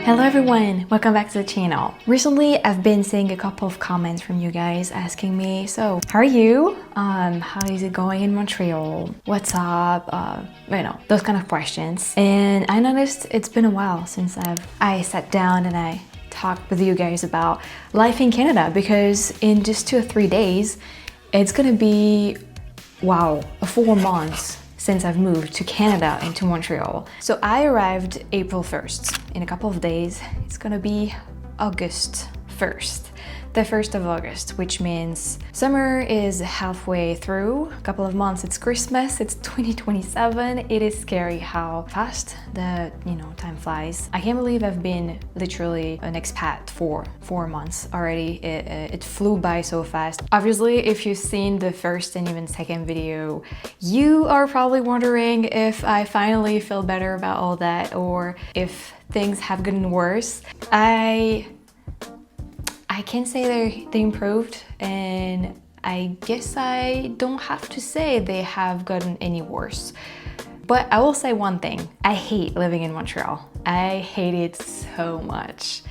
Hello everyone, welcome back to the channel. Recently, I've been seeing a couple of comments from you guys asking me, so how are you? How is it going in Montreal? What's up? Those kind of questions. And I noticed it's been a while since I sat down and I talked with you guys about life in Canada, because in just 2 or 3 days, it's gonna be, wow, 4 months since I've moved to Canada and to Montreal. So I arrived April 1st. In a couple of days, it's gonna be August 1st. The 1st of August, which means summer is halfway through. A couple of months, it's Christmas, it's 2027. It is scary how fast the time flies. I can't believe I've been literally an expat for 4 months already. It flew by so fast. Obviously, if you've seen the first and even second video, you are probably wondering if I finally feel better about all that or if things have gotten worse. I can say they improved, and I guess I don't have to say they have gotten any worse. But I will say one thing, I hate living in Montreal. I hate it so much.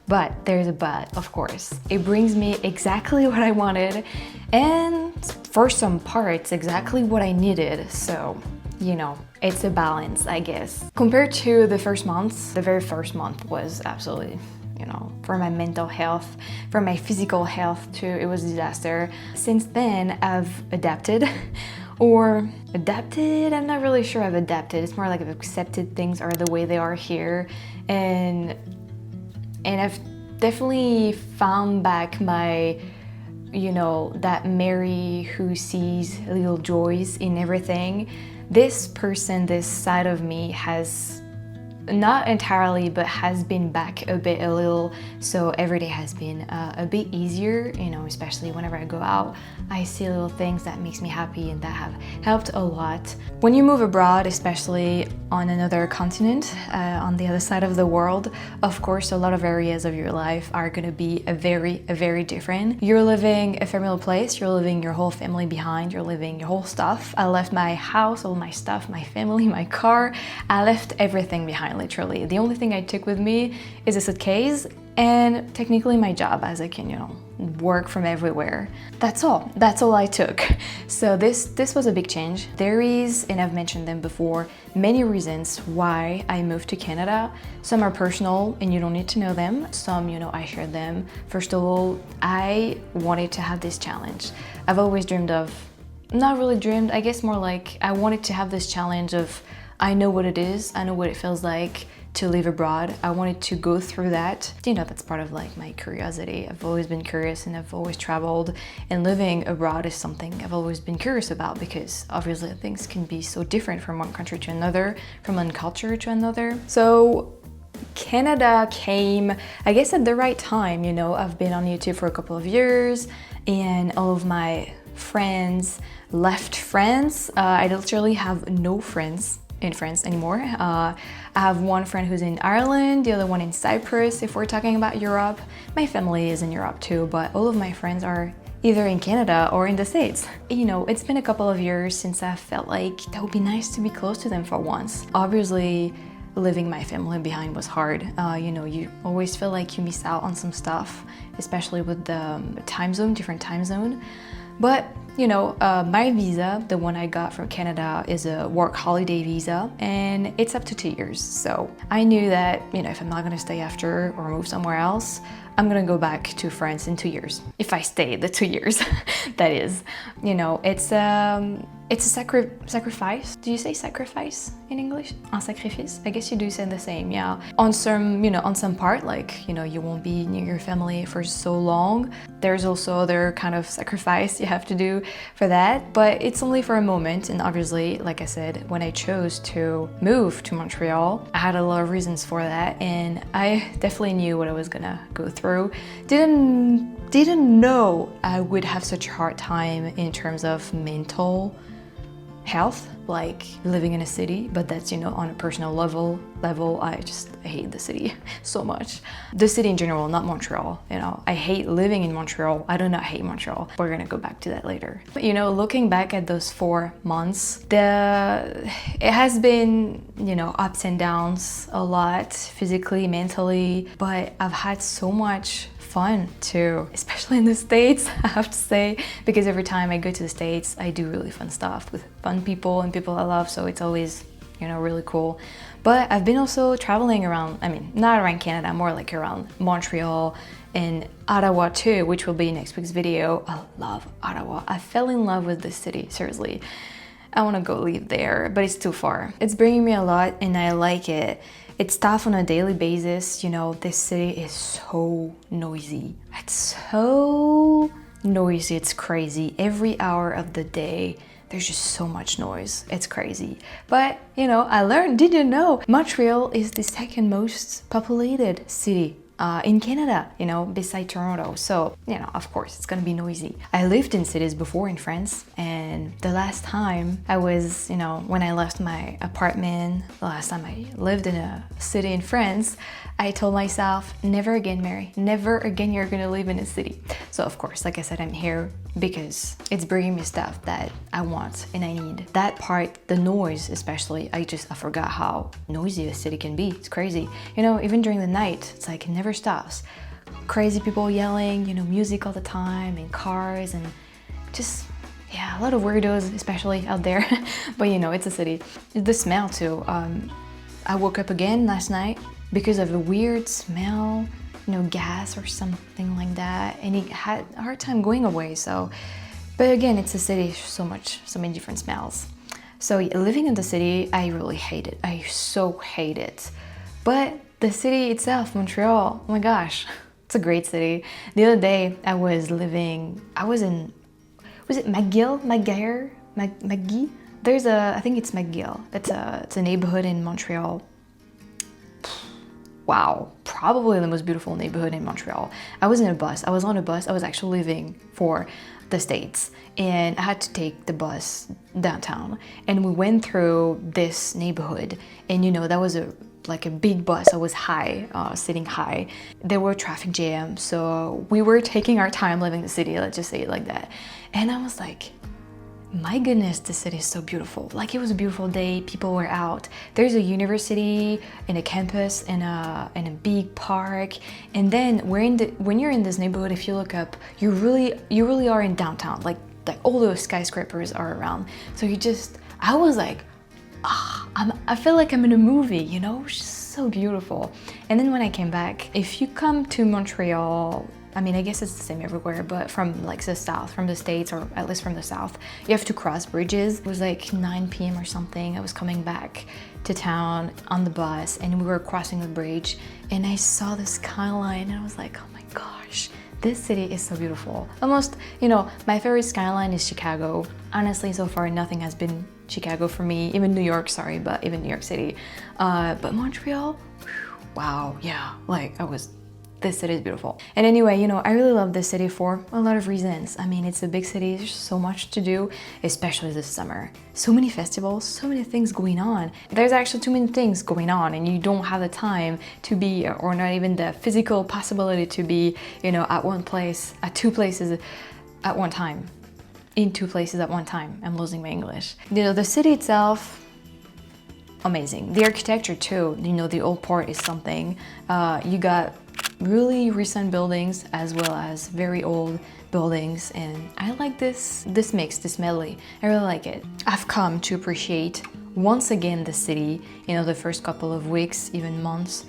But there's a but, of course. It brings me exactly what I wanted, and for some parts, exactly what I needed. So, it's a balance, I guess. Compared to the first months, the very first month was absolutely, for my mental health, for my physical health too, it was a disaster. Since then, I've adapted. I'm not really sure I've adapted. It's more like I've accepted things are the way they are here. And I've definitely found back my, that Mary who sees little joys in everything. This person, this side of me has not entirely, but has been back a little. So every day has been a bit easier, especially whenever I go out. I see little things that makes me happy and that have helped a lot. When you move abroad, especially on another continent, on the other side of the world, of course, a lot of areas of your life are gonna be a very different. You're living a familiar place, you're leaving your whole family behind, you're leaving your whole stuff. I left my house, all my stuff, my family, my car. I left everything behind, literally. The only thing I took with me is a suitcase and technically my job, as I can, work from everywhere. That's all I took. So this was a big change. There is, and I've mentioned them before, many reasons why I moved to Canada. Some are personal and you don't need to know them. Some, I shared them. First of all, I wanted to have this challenge. I've always dreamed of, not really dreamed, I guess more like I wanted to have this challenge of, I know what it is, I know what it feels like to live abroad. I wanted to go through that. That's part of like my curiosity. I've always been curious and I've always traveled, and living abroad is something I've always been curious about, because obviously things can be so different from one country to another, from one culture to another. So Canada came, I guess, at the right time. I've been on YouTube for a couple of years and all of my friends left France. I literally have no friends in France anymore. I have one friend who's in Ireland, the other one in Cyprus, if we're talking about Europe. My family is in Europe too, but all of my friends are either in Canada or in the States. It's been a couple of years since I felt like that would be nice to be close to them for once. Obviously, leaving my family behind was hard. You always feel like you miss out on some stuff, especially with the different time zone. But my visa, the one I got from Canada, is a work holiday visa, and it's up to 2 years. So I knew that, if I'm not gonna stay after or move somewhere else, I'm gonna go back to France in 2 years. If I stay the 2 years, that is. It's a sacrifice. Do you say sacrifice in English? Un sacrifice? I guess you do say the same, yeah. On some part, like, you won't be near your family for so long. There's also other kind of sacrifice you have to do for that, but it's only for a moment. And obviously, like I said, when I chose to move to Montreal, I had a lot of reasons for that, and I definitely knew what I was gonna go through. Didn't know I would have such a hard time in terms of mental health, like living in a city, but that's, you know, on a personal level, I hate the city so much. The city in general, not Montreal, you know. I hate living in Montreal. I do not hate Montreal. We're gonna go back to that later. But, you know, looking back at those 4 months, it has been, you know, ups and downs a lot, physically, mentally, but I've had so much fun too, especially in the States, I have to say, because every time I go to the States, I do really fun stuff with fun people and people I love, so it's always, you know, really cool. But I've been also traveling around, I mean, not around Canada, more like around Montreal and Ottawa too, which will be next week's video. I love Ottawa. I fell in love with this city, seriously. I want to go live there, but it's too far. It's bringing me a lot and I like it. It's tough on a daily basis, you know, this city is so noisy. It's so noisy, it's crazy. Every hour of the day, there's just so much noise. It's crazy. But, you know, I learned, did you know, Montreal is the 2nd most populated city in Canada, you know, beside Toronto. So, you know, of course, it's gonna be noisy. I lived in cities before in France, and the last time I was, you know, when I left my apartment, the last time I lived in a city in France, I told myself, never again, Mary, never again you're gonna live in a city. So of course, like I said, I'm here because it's bringing me stuff that I want and I need. That part, the noise especially, I forgot how noisy a city can be. It's crazy. You know, even during the night, it's like it never stops. Crazy people yelling, you know, music all the time, and cars, and just, yeah, a lot of weirdos, especially out there. But you know, it's a city. The smell too. I woke up again last night because of a weird smell, you know, gas or something like that, and it had a hard time going away. So, but again, it's a city, so many different smells. So living in the city, I really hate it. I so hate it. But the city itself, Montreal, oh my gosh, it's a great city. The other day I was in, was it McGill? McGee? I think it's McGill. It's a neighborhood in Montreal. Wow, probably the most beautiful neighborhood in Montreal. I was on a bus. I was actually leaving for the States, and I had to take the bus downtown, and we went through this neighborhood, and you know, that was like a big bus. I was sitting high. There were traffic jams, so we were taking our time living the city, let's just say it like that. And I was like, my goodness, this city is so beautiful. Like, it was a beautiful day, people were out. There's a university and a campus and a big park. And then when you're in this neighborhood, if you look up, you really are in downtown. Like all those skyscrapers are around. So I was like, I feel like I'm in a movie, you know? It's just so beautiful. And then when I came back, if you come to Montreal, I mean, I guess it's the same everywhere, but from like the south, from the States, or at least from the south, you have to cross bridges. It was like 9 p.m. or something. I was coming back to town on the bus, and we were crossing the bridge, and I saw the skyline, and I was like, oh my gosh, this city is so beautiful. Almost, you know, my favorite skyline is Chicago. Honestly, so far, nothing has been Chicago for me. Even New York, sorry, but even New York City. But Montreal, whew, wow, yeah, like this city is beautiful. And anyway, you know, I really love this city for a lot of reasons. I mean, it's a big city, there's so much to do, especially this summer. So many festivals, so many things going on. There's actually too many things going on, and you don't have the time to be, or not even the physical possibility to be, you know, at two places at one time. In 2 places at one time. I'm losing my English. You know, the city itself, amazing. The architecture too, you know, the old part is something. You got really recent buildings as well as very old buildings, and I like this mix, this medley. I really like it. I've come to appreciate once again the city. You know, the first couple of weeks, even months,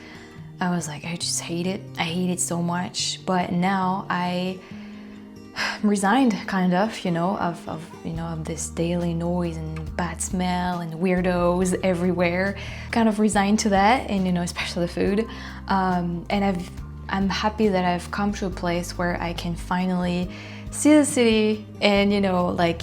I was like, I just hate it. I hate it so much. But now I resigned, kind of, you know, of this daily noise and bad smell and weirdos everywhere. Kind of resigned to that, and you know, especially the food. And I'm happy that I've come to a place where I can finally see the city and, you know, like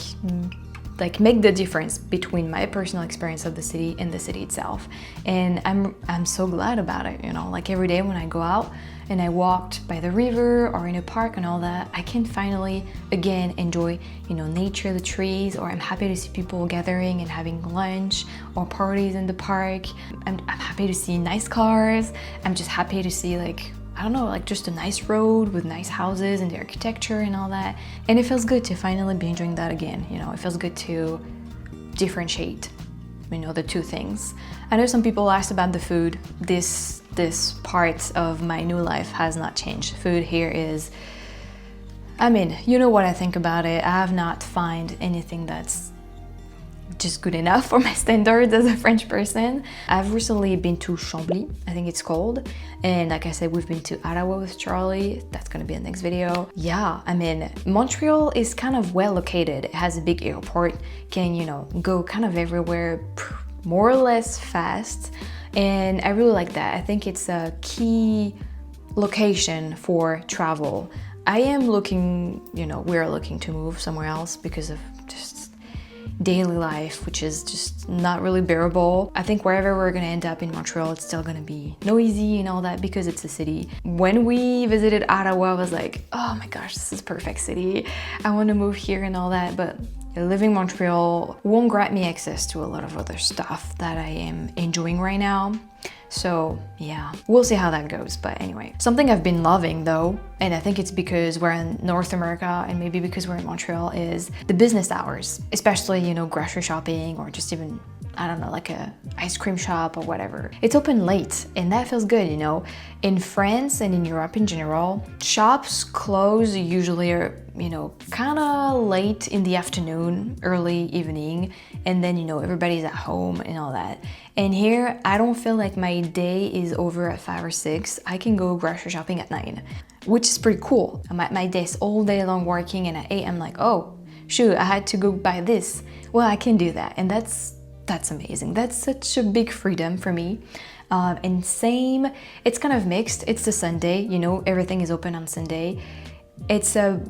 make the difference between my personal experience of the city and the city itself. And I'm so glad about it, you know, like every day when I go out, and I walked by the river or in a park and all that, I can finally again enjoy, you know, nature, the trees, or I'm happy to see people gathering and having lunch or parties in the park. I'm happy to see nice cars. I'm just happy to see, like, I don't know, like just a nice road with nice houses and the architecture and all that. And it feels good to finally be enjoying that again. You know, it feels good to differentiate, you know, the two things. I know some people asked about the food. This part of my new life has not changed. Food here is, I mean, you know what I think about it. I have not found anything that's just good enough for my standards as a French person. I've recently been to Chambly, I think it's called. And like I said, we've been to Ottawa with Charlie. That's gonna be the next video. Yeah, I mean, Montreal is kind of well located. It has a big airport, can, you know, go kind of everywhere more or less fast. And I really like that. I think it's a key location for travel. I am looking, you know, we're looking to move somewhere else because of just daily life, which is just not really bearable. I think wherever we're gonna end up in Montreal, it's still gonna be noisy and all that because it's a city. When we visited Ottawa, I was like, oh my gosh, this is perfect city. I want to move here and all that, but living in Montreal won't grant me access to a lot of other stuff that I am enjoying right now. So yeah, we'll see how that goes. But anyway, something I've been loving though, and I think it's because we're in North America and maybe because we're in Montreal, is the business hours, especially, you know, grocery shopping or just even, I don't know, like a ice cream shop or whatever. It's open late and that feels good, you know. In France and in Europe in general, shops close usually, you know, kind of late in the afternoon, early evening, and then, you know, everybody's at home and all that. And here, I don't feel like my day is over at 5 or 6. I can go grocery shopping at 9, which is pretty cool. My day's all day long working, and at 8, I'm like, oh, shoot, I had to go buy this. Well, I can do that, and that's amazing. That's such a big freedom for me. And same, it's kind of mixed. It's the Sunday, you know, everything is open on Sunday. It's a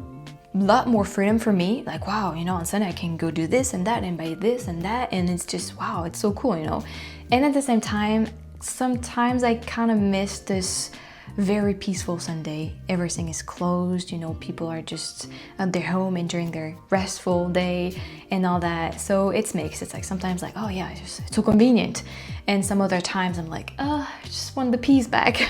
lot more freedom for me, like, wow, you know, on Sunday I can go do this and that and buy this and that, and it's just, wow, it's so cool, you know. And at the same time, sometimes I kind of miss this very peaceful Sunday. Everything is closed, you know, people are just at their home enjoying their restful day and all that. So it's mixed. It's like sometimes like, oh yeah, it's so convenient, and some other times I'm like, oh, I just want the peace back,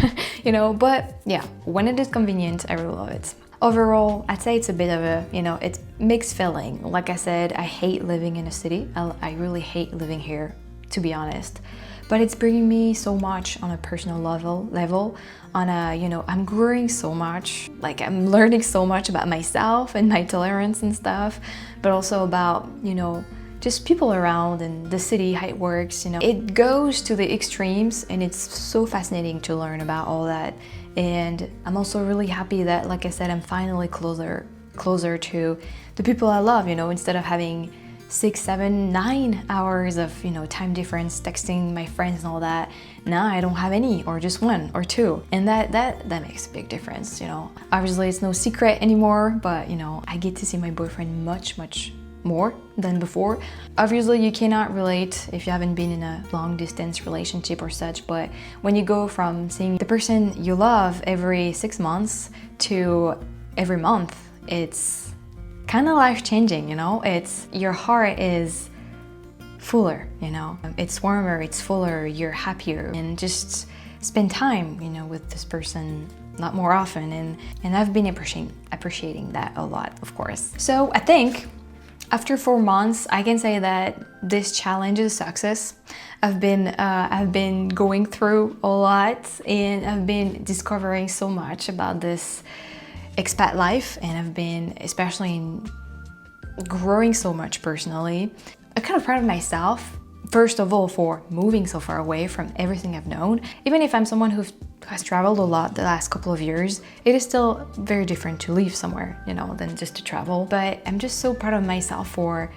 you know. But yeah, when it is convenient, I really love it. Overall, I'd say it's a bit of a, you know, it's mixed feeling. Like I said, I hate living in a city. I really hate living here, to be honest. But it's bringing me so much on a personal level, on a, you know, I'm growing so much. Like, I'm learning so much about myself and my tolerance and stuff, but also about, you know, just people around and the city, how it works, you know. It goes to the extremes, and it's so fascinating to learn about all that. And I'm also really happy that, like I said, I'm finally closer to the people I love, you know, instead of having 6, 7, 9 hours of, you know, time difference texting my friends and all that. Now I don't have any, or just 1 or 2, and that makes a big difference, you know. Obviously it's no secret anymore, but you know, I get to see my boyfriend much more than before. Obviously you cannot relate if you haven't been in a long distance relationship or such, but when you go from seeing the person you love every 6 months to every month, it's kind of life-changing, you know. It's, your heart is fuller, you know. It's warmer, it's fuller, you're happier, and just spend time, you know, with this person a lot more often, and I've been appreciating that a lot, of course. So I think after 4 months, I can say that this challenge is a success. I've been going through a lot, and I've been discovering so much about this expat life, and I've been especially growing so much personally. I'm kind of proud of myself, first of all, for moving so far away from everything I've known. Even if I'm someone who has traveled a lot the last couple of years, it is still very different to leave somewhere, you know, than just to travel. But I'm just so proud of myself for,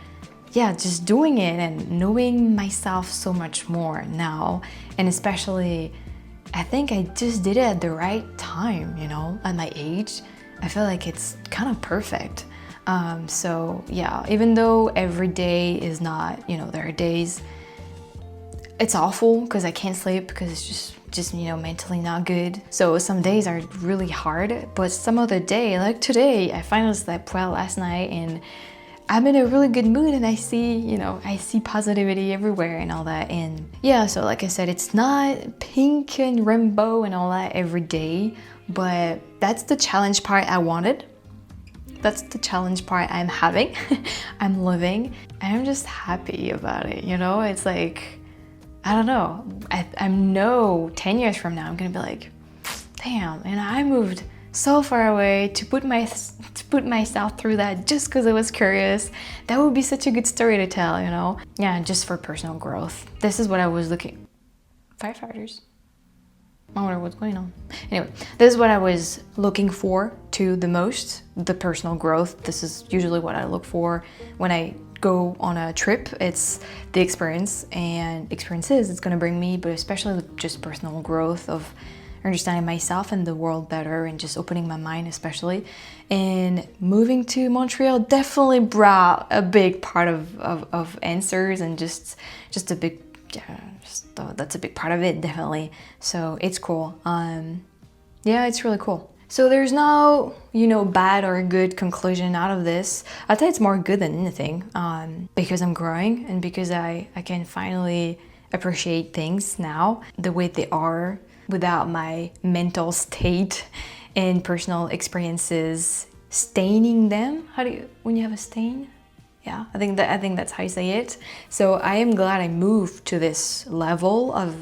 yeah, just doing it and knowing myself so much more now. And especially, I think I just did it at the right time, you know, at my age. I feel like it's kind of perfect. So yeah, even though every day is not, you know, there are days it's awful because I can't sleep because it's just just, you know, mentally not good. So some days are really hard, but some other day, like today, I finally slept well last night and I'm in a really good mood, and I see, you know, I see positivity everywhere and all that. And yeah, so like I said, it's not pink and rainbow and all that every day, but that's the challenge part I wanted. That's the challenge part I'm having. I'm living, and I'm just happy about it, you know? It's like, I don't know. I know 10 years from now, I'm gonna be like, damn, and I moved so far away to put myself through that just because I was curious. That would be such a good story to tell, you know? Yeah, just for personal growth. This is what I was looking... Firefighters? I wonder what's going on. Anyway, this is what I was looking for to the most, the personal growth. This is usually what I look for when I go on a trip. It's the experience and experiences it's gonna bring me, but especially just personal growth of understanding myself and the world better and just opening my mind especially. And moving to Montreal definitely brought a big part of answers and just a big, that's a big part of it, definitely. So it's cool. Yeah, it's really cool. So there's no, you know, bad or good conclusion out of this. I think it's more good than anything, because I'm growing and because I can finally appreciate things now the way they are without my mental state and personal experiences staining them. How do you, when you have a stain? Yeah, I think that's how you say it. So I am glad I moved to this level of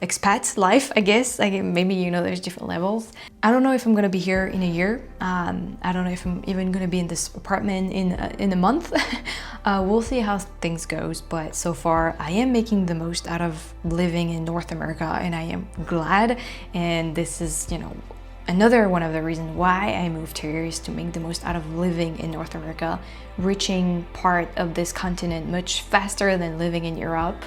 expat life, I guess. Maybe, you know, there's different levels. I don't know if I'm gonna be here in a year. I don't know if I'm even gonna be in this apartment in a month. We'll see how things goes, but so far I am making the most out of living in North America, and I am glad. And this is, you know, another one of the reasons why I moved here is to make the most out of living in North America, reaching part of this continent much faster than living in Europe.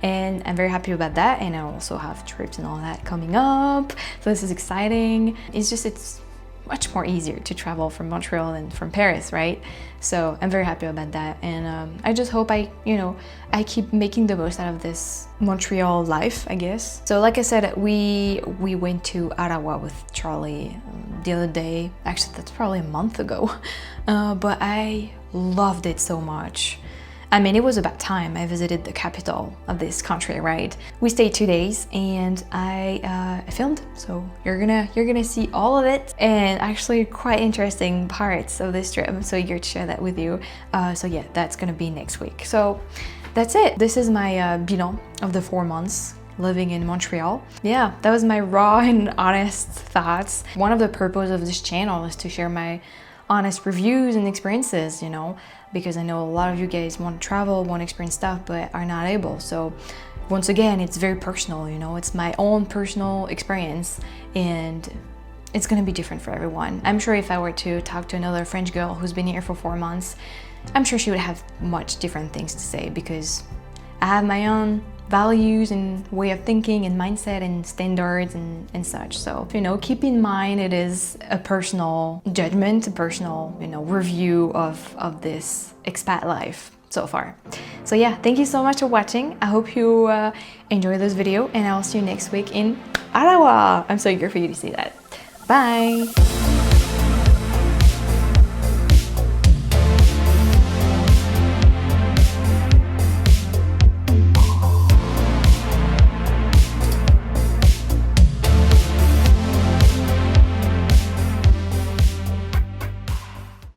And I'm very happy about that, and I also have trips and all that coming up, so this is exciting. It's much more easier to travel from Montreal than from Paris, right? So I'm very happy about that, and I just hope I keep making the most out of this Montreal life, I guess. So like I said, we went to Ottawa with Charlie the other day. Actually, that's probably a month ago, but I loved it so much. I mean, it was about time I visited the capital of this country, right? We stayed 2 days and I filmed, so you're gonna see all of it, and actually quite interesting parts of this trip. I'm so eager to share that with you. So yeah, that's gonna be next week. So that's it. This is my bilan of the 4 months living in Montreal. Yeah, that was my raw and honest thoughts. One of the purposes of this channel is to share my honest reviews and experiences, you know, because I know a lot of you guys want to travel, want to experience stuff, but are not able. So once again, it's very personal, you know, it's my own personal experience, and it's gonna be different for everyone. I'm sure if I were to talk to another French girl who's been here for 4 months, I'm sure she would have much different things to say, because I have my own values and way of thinking and mindset and standards and such. So, you know, keep in mind it is a personal judgment, a personal, you know, review of this expat life so far. So yeah, thank you so much for watching. I hope you enjoy this video, and I'll see you next week in Ottawa. I'm so eager for you to see that. Bye!